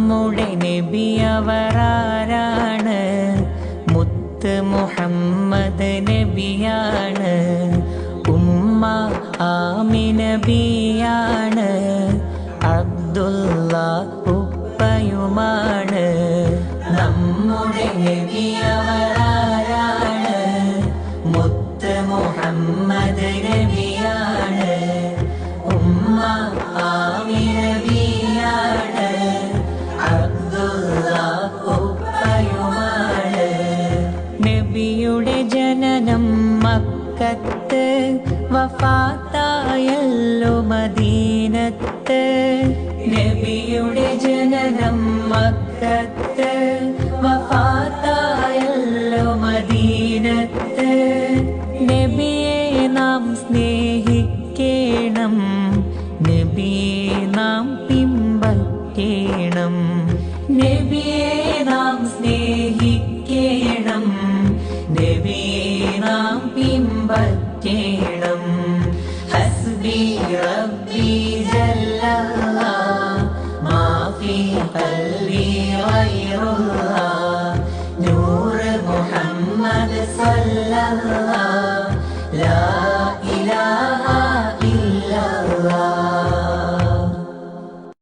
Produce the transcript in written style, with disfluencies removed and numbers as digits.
നമ്മുടെ നബിയവരാരാണ്? മുത്ത് മുഹമ്മദ് നബിയാണ്. ഉമ്മ ആമിന ബിയാണ്. അബ്ദുള്ള ഉപ്പയുമാണ്. നമ്മുടെ നബിയവരാരാണ്? മുത്ത് മുഹമ്മദ് നബിയാണ്. ഉമ്മ ആമിന ബിയാണ്. അബ്ദുള്ള ഉപ്പയുമാണ്. നബിയുടെ ജനനം മക്കത്ത്, വഫാത്തായല്ലോ മദീനത്ത്. നബിയുടെ ജനനം മക്കത്ത്, വഫാത്തായല്ലോ മദീനത്ത്. നബിയെ നാം സ്നേഹിക്കണം, നബിയെ നാം പിൻപറ്റണം. നബിയെ നാം സ്നേഹിക്കണം, നബിയെ നാം പിൻപറ്റണം. ഹസ്ബി റബ്ബി ജല്ലല്ലാഹ് മാ ഫീ ഖൽബി ഗൈറുല്ലാഹ്. നൂർ മുഹമ്മദ് സല്ലല്ലാഹ്